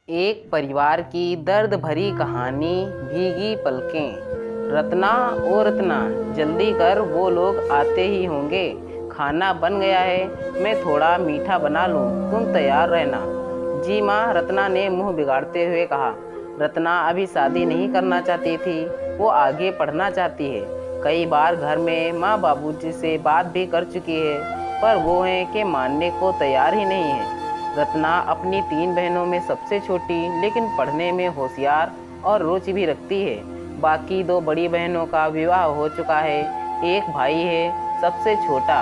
एक परिवार की दर्द भरी कहानी, भीगी पलकें। रत्ना ओ रत्ना, जल्दी कर, वो लोग आते ही होंगे। खाना बन गया है, मैं थोड़ा मीठा बना लूँ, तुम तैयार रहना। जी माँ, रत्ना ने मुंह बिगाड़ते हुए कहा। रत्ना अभी शादी नहीं करना चाहती थी, वो आगे पढ़ना चाहती है। कई बार घर में माँ बाबूजी से बात भी कर चुकी है, पर वो हैं कि मानने को तैयार ही नहीं है। रत्ना अपनी 3 बहनों में सबसे छोटी, लेकिन पढ़ने में होशियार और रुचि भी रखती है। बाकी 2 बड़ी बहनों का विवाह हो चुका है, एक भाई है सबसे छोटा।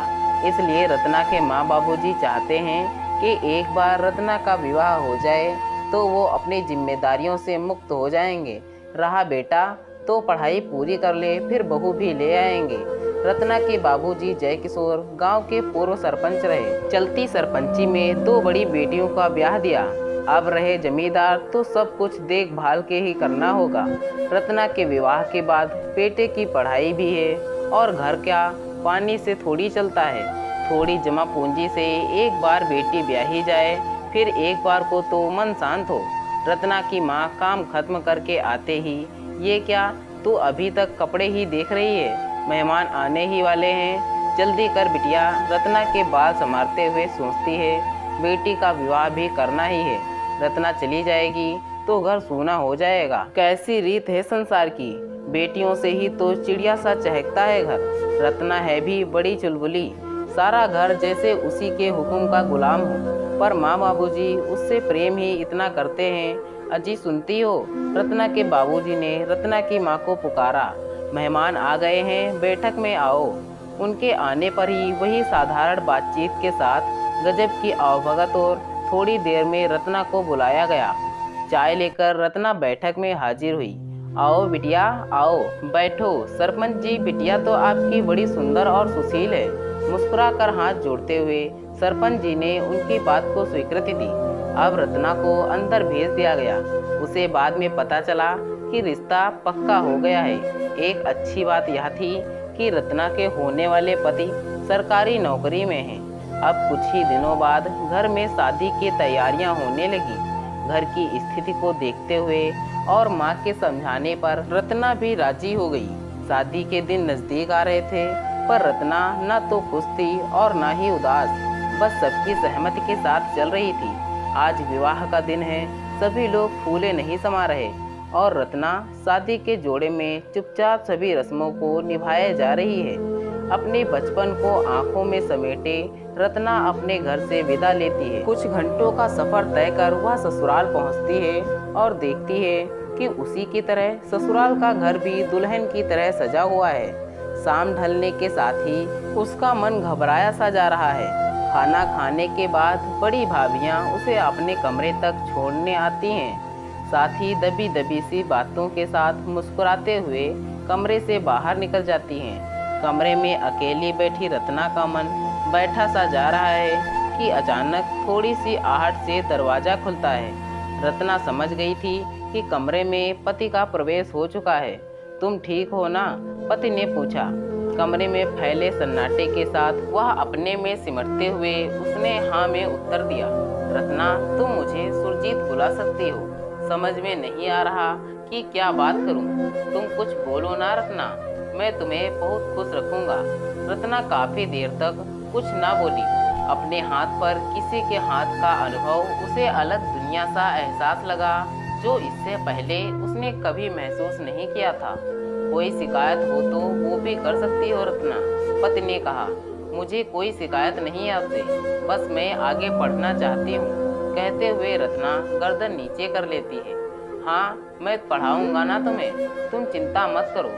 इसलिए रत्ना के माँ बाबूजी चाहते हैं कि एक बार रत्ना का विवाह हो जाए तो वो अपनी जिम्मेदारियों से मुक्त हो जाएंगे। रहा बेटा तो पढ़ाई पूरी कर ले, फिर बहू भी ले आएंगे। रत्ना के बाबूजी जय किशोर गांव के पूर्व सरपंच रहे। चलती सरपंची में 2 बड़ी बेटियों का ब्याह दिया। अब रहे जमींदार तो सब कुछ देखभाल के ही करना होगा। रत्ना के विवाह के बाद बेटे की पढ़ाई भी है, और घर क्या पानी से थोड़ी चलता है। थोड़ी जमा पूंजी से एक बार बेटी ब्याही जाए, फिर एक बार को तो मन शांत हो। रत्ना की माँ काम खत्म करके आते ही, ये क्या, तू अभी तक कपड़े ही देख रही है, मेहमान आने ही वाले हैं, जल्दी कर बिटिया। रत्ना के बाल संवारते हुए सोचती है, बेटी का विवाह भी करना ही है। रत्ना चली जाएगी तो घर सूना हो जाएगा। कैसी रीत है संसार की, बेटियों से ही तो चिड़िया सा चहकता है घर। रत्ना है भी बड़ी चुलबुली, सारा घर जैसे उसी के हुक्म का गुलाम हो। पर माँ बाबूजी उससे प्रेम ही इतना करते हैं। अजी सुनती हो, रत्ना के बाबूजी ने रत्ना की माँ को पुकारा। मेहमान आ गए हैं, बैठक में आओ। उनके आने पर ही वही साधारण बातचीत के साथ गजब की आवभगत, और थोड़ी देर में रत्ना को बुलाया गया। चाय लेकर रत्ना बैठक में हाजिर हुई। आओ बिटिया आओ, बैठो। सरपंच जी, बिटिया तो आपकी बड़ी सुंदर और सुशील है। मुस्कुराकर हाथ जोड़ते हुए सरपंच जी ने उनकी बात को स्वीकृति दी। अब रत्ना को अंदर भेज दिया गया। उसे बाद में पता चला कि रिश्ता पक्का हो गया है। एक अच्छी बात यह थी कि रत्ना के होने वाले पति सरकारी नौकरी में हैं। अब कुछ ही दिनों बाद घर में शादी की तैयारियां होने लगी। घर की स्थिति को देखते हुए और माँ के समझाने पर रत्ना भी राजी हो गई। शादी के दिन नजदीक आ रहे थे, पर रत्ना न तो खुश थी और न ही उदास, बस सबकी सहमति के साथ चल रही थी। आज विवाह का दिन है, सभी लोग फूले नहीं समा रहे, और रत्ना शादी के जोड़े में चुपचाप सभी रस्मों को निभाए जा रही है। अपने बचपन को आंखों में समेटे रत्ना अपने घर से विदा लेती है। कुछ घंटों का सफर तय कर वह ससुराल पहुंचती है और देखती है कि उसी की तरह ससुराल का घर भी दुल्हन की तरह सजा हुआ है। शाम ढलने के साथ ही उसका मन घबराया सा जा रहा है। खाना खाने के बाद बड़ी भाभियाँ उसे अपने कमरे तक छोड़ने आती हैं। साथ ही दबी दबी सी बातों के साथ मुस्कुराते हुए कमरे से बाहर निकल जाती हैं। कमरे में अकेली बैठी रत्ना का मन बैठा सा जा रहा है कि अचानक थोड़ी सी आहट से दरवाज़ा खुलता है। रत्ना समझ गई थी कि कमरे में पति का प्रवेश हो चुका है। तुम ठीक हो ना? पति ने पूछा। कमरे में फैले सन्नाटे के साथ वह अपने में सिमटते हुए उसने हाँ में उत्तर दिया। रत्ना, तुम मुझे सुरजीत बुला सकती हो। समझ में नहीं आ रहा कि क्या बात करूं। तुम कुछ बोलो ना रत्ना, मैं तुम्हें बहुत खुश रखूंगा। रत्ना काफी देर तक कुछ ना बोली। अपने हाथ पर किसी के हाथ का अनुभव उसे अलग दुनिया सा एहसास लगा, जो इससे पहले उसने कभी महसूस नहीं किया था। कोई शिकायत हो तो वो भी कर सकती हो रत्ना, पति ने कहा। मुझे कोई शिकायत नहीं है आपसे, बस मैं आगे पढ़ना चाहती हूँ, कहते हुए रत्ना गर्दन नीचे कर लेती है। हाँ, मैं पढ़ाऊंगा ना तुम्हें, तुम चिंता मत करो।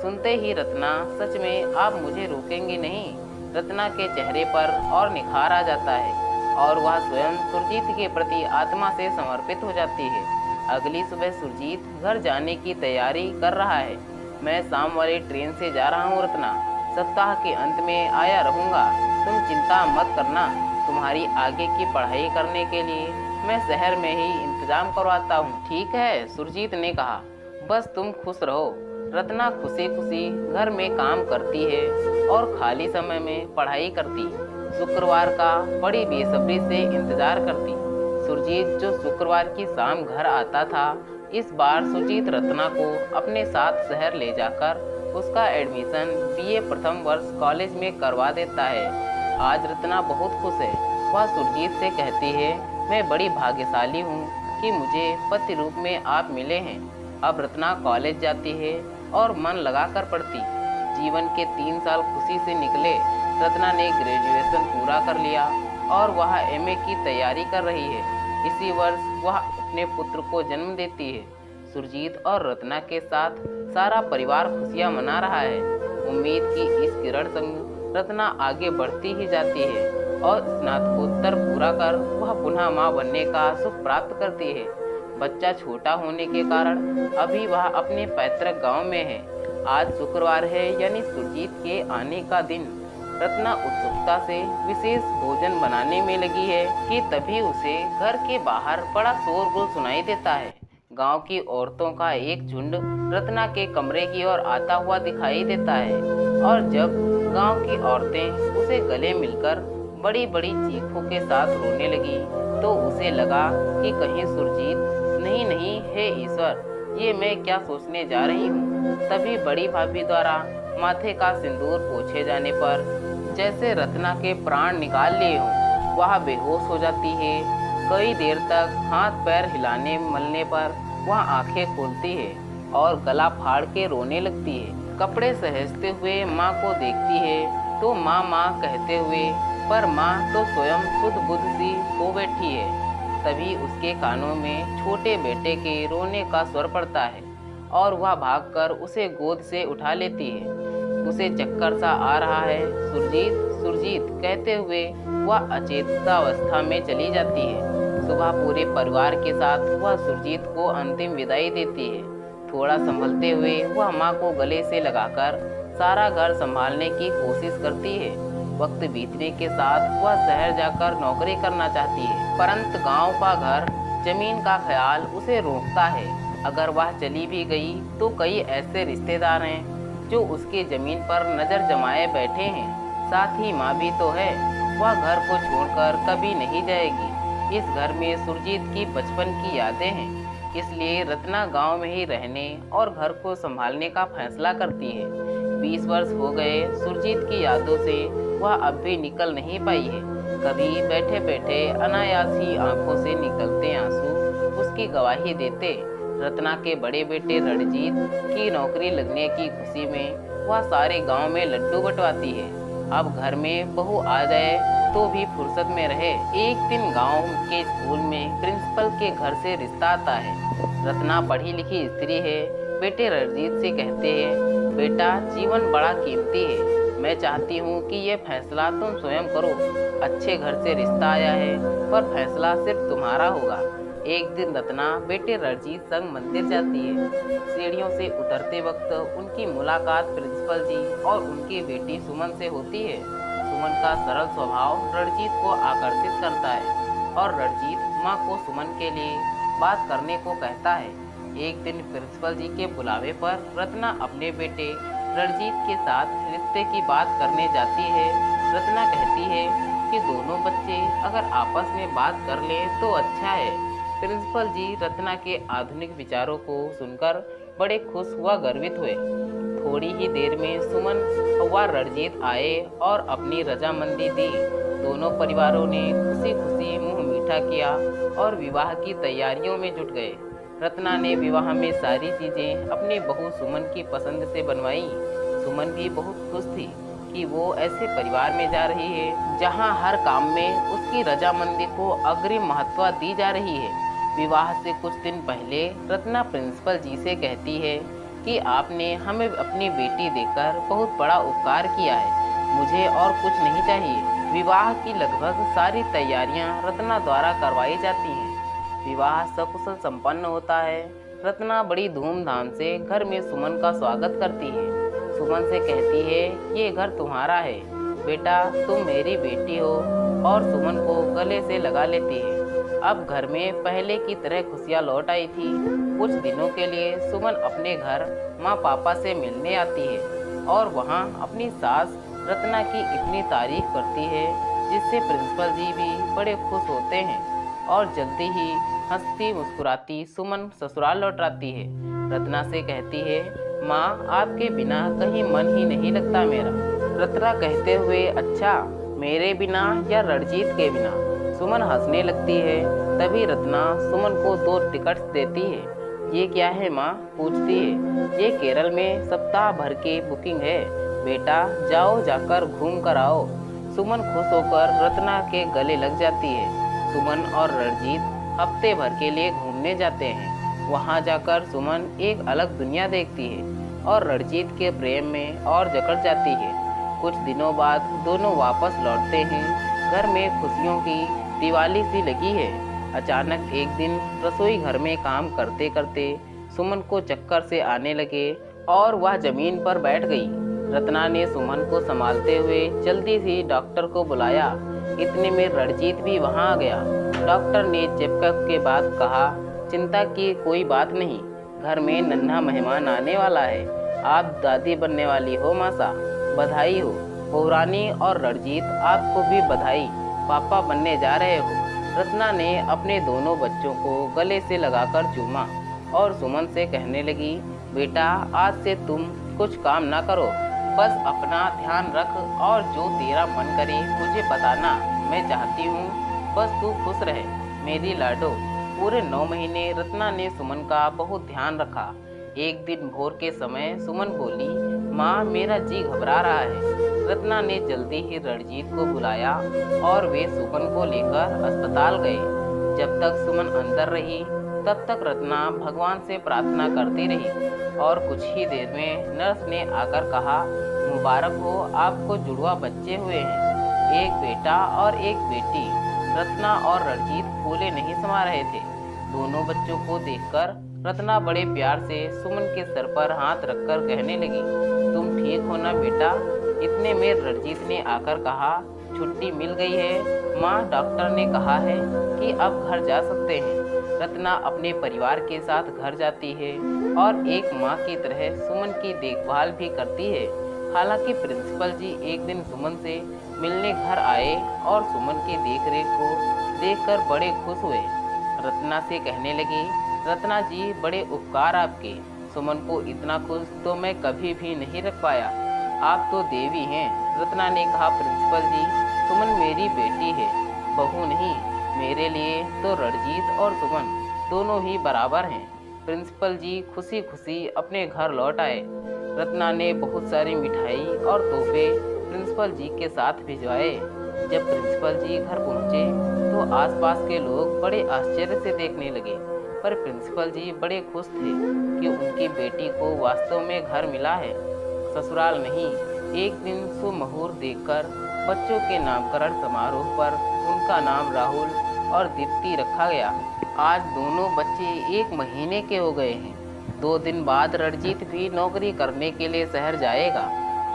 सुनते ही रत्ना, सच में आप मुझे रोकेंगी नहीं? रत्ना के चेहरे पर और निखार आ जाता है और वह स्वयं सुरजीत के प्रति आत्मा से समर्पित हो जाती है। अगली सुबह सुरजीत घर जाने की तैयारी कर रहा है। मैं शाम वाली ट्रेन से जा रहा हूँ रत्ना, सप्ताह के अंत में आया रहूँगा, तुम चिंता मत करना। तुम्हारी आगे की पढ़ाई करने के लिए मैं शहर में ही इंतजाम करवाता हूँ। ठीक है, सुरजीत ने कहा, बस तुम खुश रहो। रत्ना खुशी खुशी घर में काम करती है और खाली समय में पढ़ाई करती। शुक्रवार का बड़ी बेसब्री से इंतजार करती। सुरजीत जो शुक्रवार की शाम घर आता था, इस बार सुरजीत रत्ना को अपने साथ शहर ले जाकर उसका एडमिशन बीए प्रथम वर्ष कॉलेज में करवा देता है। आज रत्ना बहुत खुश है। वह सुरजीत से कहती है, मैं बड़ी भाग्यशाली हूँ कि मुझे पति रूप में आप मिले हैं। अब रत्ना कॉलेज जाती है और मन लगाकर पढ़ती। जीवन के 3 साल खुशी से निकले। रत्ना ने ग्रेजुएशन पूरा कर लिया और वह एमए की तैयारी कर रही है। इसी वर्ष वह अपने पुत्र को जन्म देती है। सुरजीत और रत्ना के साथ सारा परिवार खुशियां मना रहा है। उम्मीद की इस किरण संग रत्ना आगे बढ़ती ही जाती है और स्नातकोत्तर पूरा कर वह पुनः मां बनने का सुख प्राप्त करती है। बच्चा छोटा होने के कारण अभी वह अपने पैतृक गांव में है। आज शुक्रवार है, यानी सुरजीत के आने का दिन। रत्ना उत्सुकता से विशेष भोजन बनाने में लगी है कि तभी उसे घर के बाहर बड़ा शोरगुल सुनाई देता है। गांव की औरतों का एक झुंड रत्ना के कमरे की ओर आता हुआ दिखाई देता है और जब गांव की औरतें उसे गले मिलकर बड़ी बड़ी चीखों के साथ रोने लगी तो उसे लगा कि कहीं सुरजीत नहीं नहीं, हे ईश्वर, ये मैं क्या सोचने जा रही हूँ। तभी बड़ी भाभी द्वारा माथे का सिंदूर पोंछे जाने पर जैसे रत्ना के प्राण निकाल लिए हों, वह बेहोश हो जाती है। कई देर तक हाथ पैर हिलाने मलने पर वह आंखें खोलती है और गला फाड़ के रोने लगती है। कपड़े सहेजते हुए माँ को देखती है तो माँ माँ कहते हुए, पर माँ तो स्वयं शुद्ध बुद्ध सी हो बैठी है। तभी उसके कानों में छोटे बेटे के रोने का स्वर पड़ता है और वह भागकर उसे गोद से उठा लेती है। उसे चक्कर सा आ रहा है। सुरजीत सुरजीत कहते हुए वह अचेतनावस्था में चली जाती है। सुबह पूरे परिवार के साथ वह सुरजीत को अंतिम विदाई देती है। थोड़ा संभलते हुए वह माँ को गले से लगाकर सारा घर संभालने की कोशिश करती है। वक्त बीतने के साथ वह शहर जाकर नौकरी करना चाहती है, परंतु गांव का घर, जमीन का ख्याल उसे रोकता है। अगर वह चली भी गई तो कई ऐसे रिश्तेदार हैं जो उसकी जमीन पर नज़र जमाए बैठे हैं। साथ ही माँ भी तो है, वह घर को छोड़कर कभी नहीं जाएगी। इस घर में सुरजीत की बचपन की यादें हैं, इसलिए रत्ना गांव में ही रहने और घर को संभालने का फैसला करती है। 20 वर्ष हो गए सुरजीत की यादों से वह अब भी निकल नहीं पाई है। कभी बैठे बैठे अनायास ही आंखों से निकलते आंसू उसकी गवाही देते। रत्ना के बड़े बेटे रणजीत की नौकरी लगने की खुशी में वह सारे गांव में लड्डू बंटवाती है। अब घर में बहू आ जाए तो भी फुर्सत में रहे। एक दिन गांव के स्कूल में प्रिंसिपल के घर से रिश्ता आता है। रत्ना पढ़ी लिखी स्त्री है। बेटे रणजीत से कहते हैं, बेटा, जीवन बड़ा कीमती है। मैं चाहती हूँ कि ये फैसला तुम स्वयं करो। अच्छे घर से रिश्ता आया है, पर फैसला सिर्फ तुम्हारा होगा। एक दिन रत्ना बेटे रणजीत संग मंदिर जाती है। सीढ़ियों से उतरते वक्त उनकी मुलाकात प्रिंसिपल जी और उनकी बेटी सुमन से होती है। सुमन का सरल स्वभाव रणजीत को आकर्षित करता है और रणजीत माँ को सुमन के लिए बात करने को कहता है। एक दिन प्रिंसिपल जी के बुलावे पर रत्ना अपने बेटे रणजीत के साथ रिश्ते की बात करने जाती है। रत्ना कहती है कि दोनों बच्चे अगर आपस में बात कर लें तो अच्छा है। प्रिंसिपल जी रत्ना के आधुनिक विचारों को सुनकर बड़े खुश व गर्वित हुए। थोड़ी ही देर में सुमन व रणजीत आए और अपनी रजामंदी दी। दोनों परिवारों ने खुशी खुशी मुंह मीठा किया और विवाह की तैयारियों में जुट गए। रत्ना ने विवाह में सारी चीजें अपनी बहू सुमन की पसंद से बनवाई। सुमन भी बहुत खुश थी कि वो ऐसे परिवार में जा रही है जहां हर काम में उसकी रजामंदी को अग्रिम महत्व दी जा रही है। विवाह से कुछ दिन पहले रत्ना प्रिंसिपल जी से कहती है कि आपने हमें अपनी बेटी देकर बहुत बड़ा उपकार किया है। मुझे और कुछ नहीं चाहिए। विवाह की लगभग सारी तैयारियां रत्ना द्वारा करवाई जाती हैं। विवाह सकुशल संपन्न होता है। रत्ना बड़ी धूमधाम से घर में सुमन का स्वागत करती है। सुमन से कहती है, ये घर तुम्हारा है बेटा, तुम मेरी बेटी हो, और सुमन को गले से लगा लेती है। अब घर में पहले की तरह खुशियाँ लौट आई थी। कुछ दिनों के लिए सुमन अपने घर माँ पापा से मिलने आती है और वहाँ अपनी सास रत्ना की इतनी तारीफ करती है जिससे प्रिंसिपल जी भी बड़े खुश होते हैं। और जल्दी ही हंसती मुस्कुराती सुमन ससुराल लौट आती है। रत्ना से कहती है, माँ आपके बिना कहीं मन ही नहीं लगता मेरा। रत्ना कहते हुए, अच्छा मेरे बिना या रणजीत के बिना? सुमन हंसने लगती है। तभी रत्ना सुमन को 2 टिकट्स देती है। ये क्या है माँ? पूछती है। ये केरल में सप्ताह भर की बुकिंग है बेटा, जाओ जाकर घूम कर आओ। सुमन खुश होकर रत्ना के गले लग जाती है। सुमन और रणजीत हफ्ते भर के लिए घूमने जाते हैं। वहाँ जाकर सुमन एक अलग दुनिया देखती है और रणजीत के प्रेम में और जकड़ जाती है। कुछ दिनों बाद दोनों वापस लौटते हैं। घर में खुशियों की दिवाली सी लगी है। अचानक एक दिन रसोई घर में काम करते करते सुमन को चक्कर से आने लगे और वह जमीन पर बैठ गई। रत्ना ने सुमन को संभालते हुए जल्दी से डॉक्टर को बुलाया। इतने में रणजीत भी वहां आ गया। डॉक्टर ने चेकअप के बाद कहा, चिंता की कोई बात नहीं, घर में नन्हा मेहमान आने वाला है। आप दादी बनने वाली हो मासा, बधाई हो। बहुरानी और रणजीत आपको भी बधाई, पापा बनने जा रहे हो। रत्ना ने अपने दोनों बच्चों को गले से लगाकर चूमा और सुमन से कहने लगी, बेटा आज से तुम कुछ काम ना करो, बस अपना ध्यान रख और जो तेरा मन करे मुझे बताना। मैं चाहती हूँ बस तू खुश रहे मेरी लाडो। पूरे 9 महीने रत्ना ने सुमन का बहुत ध्यान रखा। एक दिन भोर के समय सुमन बोली, माँ मेरा जी घबरा रहा है। रत्ना ने जल्दी ही रणजीत को बुलाया और वे सुमन को लेकर अस्पताल गए। जब तक सुमन अंदर रही तब तक रत्ना भगवान से प्रार्थना करती रही और कुछ ही देर में नर्स ने आकर कहा, मुबारक हो, आपको जुड़वा बच्चे हुए हैं, एक बेटा और एक बेटी। रत्ना और रणजीत फूले नहीं समा रहे थे। दोनों बच्चों को देखकर रत्ना बड़े प्यार से सुमन के सर पर हाथ रखकर कहने लगी, तुम ठीक हो ना बेटा? इतने में रणजीत ने आकर कहा, छुट्टी मिल गई है माँ, डॉक्टर ने कहा है कि अब घर जा सकते हैं। रत्ना अपने परिवार के साथ घर जाती है और एक माँ की तरह सुमन की देखभाल भी करती है। हालांकि प्रिंसिपल जी एक दिन सुमन से मिलने घर आए और सुमन की देखरेख को देखकर बड़े खुश हुए। रत्ना से कहने लगी, रत्ना जी बड़े उपकार आपके, सुमन को इतना खुश तो मैं कभी भी नहीं रख पाया, आप तो देवी हैं। रत्ना ने कहा, प्रिंसिपल जी सुमन मेरी बेटी है, बहू नहीं। मेरे लिए तो रणजीत और सुमन दोनों ही बराबर हैं। प्रिंसिपल जी खुशी खुशी अपने घर लौट आए। रत्ना ने बहुत सारी मिठाई और तोहफे प्रिंसिपल जी के साथ भिजवाए। जब प्रिंसिपल जी घर पहुंचे तो आसपास के लोग बड़े आश्चर्य से देखने लगे, पर प्रिंसिपल जी बड़े खुश थे कि उनकी बेटी को वास्तव में घर मिला है, ससुराल नहीं। एक दिन सुमुहूर्त देखकर बच्चों के नामकरण समारोह पर उनका नाम राहुल और दीप्ति रखा गया। आज दोनों बच्चे 1 महीने के हो गए हैं। 2 दिन बाद रणजीत भी नौकरी करने के लिए शहर जाएगा।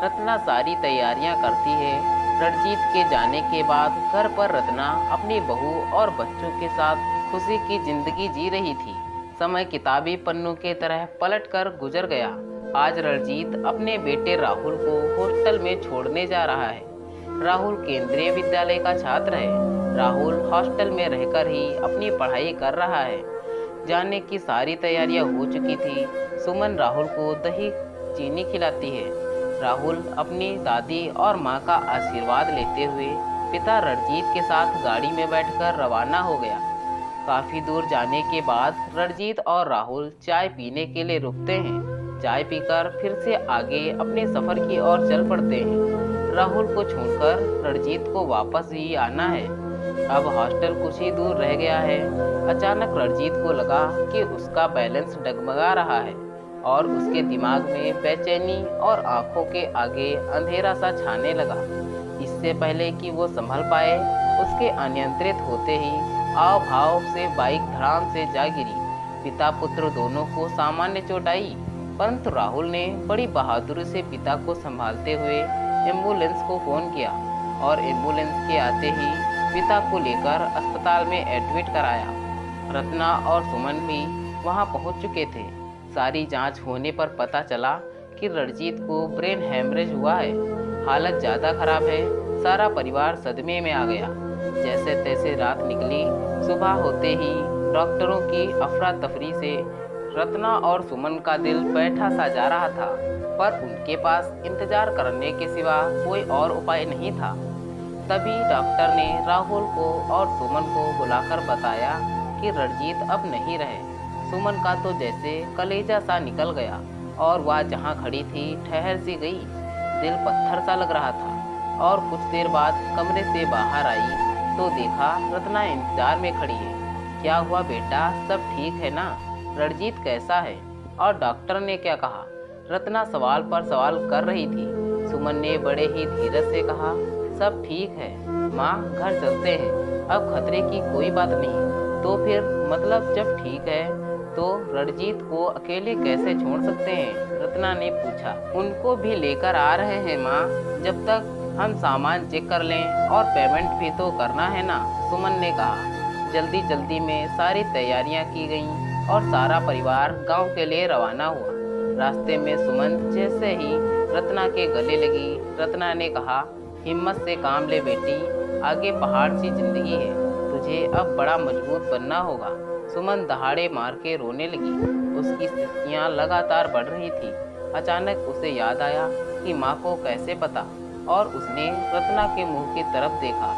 रत्ना सारी तैयारियां करती है। रणजीत के जाने के बाद घर पर रत्ना अपनी बहू और बच्चों के साथ खुशी की जिंदगी जी रही थी। समय किताबी पन्नों के तरह पलट कर गुजर गया। आज रणजीत अपने बेटे राहुल को हॉस्टल में छोड़ने जा रहा है। राहुल केंद्रीय विद्यालय का छात्र है। राहुल हॉस्टल में रहकर ही अपनी पढ़ाई कर रहा है। जाने की सारी तैयारियां हो चुकी थी। सुमन राहुल को दही चीनी खिलाती है। राहुल अपनी दादी और माँ का आशीर्वाद लेते हुए पिता रणजीत के साथ गाड़ी में बैठकर रवाना हो गया। काफ़ी दूर जाने के बाद रणजीत और राहुल चाय पीने के लिए रुकते हैं। चाय पीकर फिर से आगे अपने सफ़र की ओर चल पड़ते हैं। राहुल को छोड़कर रणजीत को वापस ही आना है। अब हॉस्टल कुछ ही दूर रह गया है। अचानक रणजीत को लगा कि उसका बैलेंस डगमगा रहा है और उसके दिमाग में बेचैनी और आंखों के आगे अंधेरा सा छाने लगा। इससे पहले कि वो संभल पाए, उसके अनियंत्रित होते ही आव भाव से बाइक धड़ाम से जा गिरी। पिता पुत्र दोनों को सामान्य चोट आई, परंतु राहुल ने बड़ी बहादुरी से पिता को संभालते हुए एम्बुलेंस को फ़ोन किया और एम्बुलेंस के आते ही पिता को लेकर अस्पताल में एडमिट कराया। रत्ना और सुमन भी वहां पहुंच चुके थे। सारी जांच होने पर पता चला कि रणजीत को ब्रेन हैमरेज हुआ है। हालत ज़्यादा खराब है। सारा परिवार सदमे में आ गया। जैसे तैसे रात निकली। सुबह होते ही डॉक्टरों की अफरा तफरी से रत्ना और सुमन का दिल बैठा सा जा रहा था, पर उनके पास इंतजार करने के सिवा कोई और उपाय नहीं था। तभी डॉक्टर ने राहुल को और सुमन को बुलाकर बताया कि रणजीत अब नहीं रहे। सुमन का तो जैसे कलेजा सा निकल गया और वह जहाँ खड़ी थी ठहर सी गई। दिल पत्थर सा लग रहा था और कुछ देर बाद कमरे से बाहर आई तो देखा रत्ना इंतजार में खड़ी है। क्या हुआ बेटा, सब ठीक है ना? रणजीत कैसा है और डॉक्टर ने क्या कहा? रत्ना सवाल पर सवाल कर रही थी। सुमन ने बड़े ही धीरज से कहा, सब ठीक है माँ, घर चलते हैं, अब खतरे की कोई बात नहीं। तो फिर मतलब जब ठीक है तो रणजीत को अकेले कैसे छोड़ सकते हैं? रत्ना ने पूछा। उनको भी लेकर आ रहे हैं माँ, जब तक हम सामान चेक कर लें और पेमेंट भी तो करना है ना, सुमन ने कहा। जल्दी जल्दी में सारी तैयारियां की गईं और सारा परिवार गांव के लिए रवाना हुआ। रास्ते में सुमन जैसे ही रत्ना के गले लगी, रत्ना ने कहा, हिम्मत से काम ले बेटी, आगे पहाड़ सी जिंदगी है, तुझे अब बड़ा मजबूत बनना होगा। सुमन दहाड़े मार के रोने लगी। उसकी स्थितियाँ लगातार बढ़ रही थी। अचानक उसे याद आया कि माँ को कैसे पता, और उसने रत्ना के मुंह की तरफ देखा।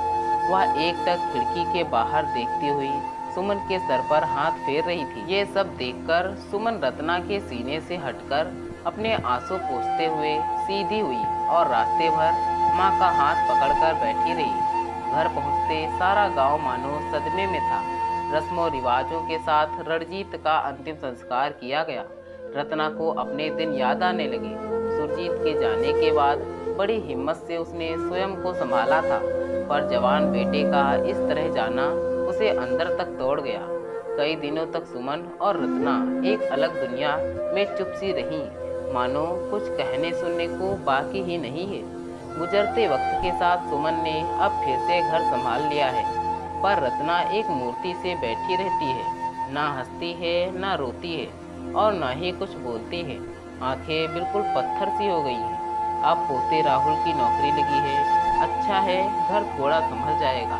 वह एकटक खिड़की के बाहर देखती हुई सुमन के सर पर हाथ फेर रही थी। ये सब देखकर सुमन रत्ना के सीने से हटकर अपने आंसू पोंछते हुए सीधी हुई और रास्ते भर माँ का हाथ पकड़कर बैठी रही। घर पहुँचते सारा गांव मानो सदमे में था। रस्मों रिवाजों के साथ रणजीत का अंतिम संस्कार किया गया। रत्ना को अपने दिन याद आने लगे। सुरजीत के जाने के बाद बड़ी हिम्मत से उसने स्वयं को संभाला था, पर जवान बेटे का इस तरह जाना उसे अंदर तक तोड़ गया। कई दिनों तक सुमन और रत्ना एक अलग दुनिया में चुप सी रहीं, मानो कुछ कहने सुनने को बाकी ही नहीं है। गुजरते वक्त के साथ सुमन ने अब फिर से घर संभाल लिया है, पर रत्ना एक मूर्ति से बैठी रहती है, ना हंसती है ना रोती है और ना ही कुछ बोलती है। आंखें बिल्कुल पत्थर सी हो गई हैं। अब पोते राहुल की नौकरी लगी है, अच्छा है घर थोड़ा संभल जाएगा।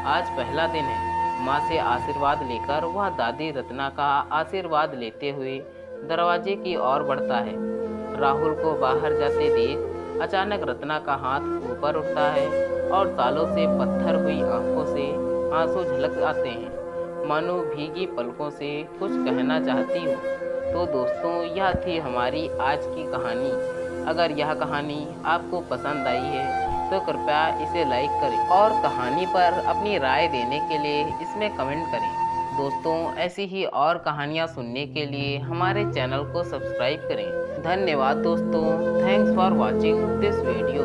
आज पहला दिन है। माँ से आशीर्वाद लेकर वह दादी रत्ना का आशीर्वाद लेते हुए दरवाजे की ओर बढ़ता है। राहुल को बाहर जाते देख अचानक रत्ना का हाथ ऊपर उठता है और सालों से पत्थर हुई आंखों से आंसू झलक आते हैं, मानो भीगी पलकों से कुछ कहना चाहती हूँ। तो दोस्तों, यह थी हमारी आज की कहानी। अगर यह कहानी आपको पसंद आई है तो कृपया इसे लाइक करें और कहानी पर अपनी राय देने के लिए इसमें कमेंट करें। दोस्तों, ऐसी ही और कहानियाँ सुनने के लिए हमारे चैनल को सब्सक्राइब करें। धन्यवाद दोस्तों, thanks for watching this video.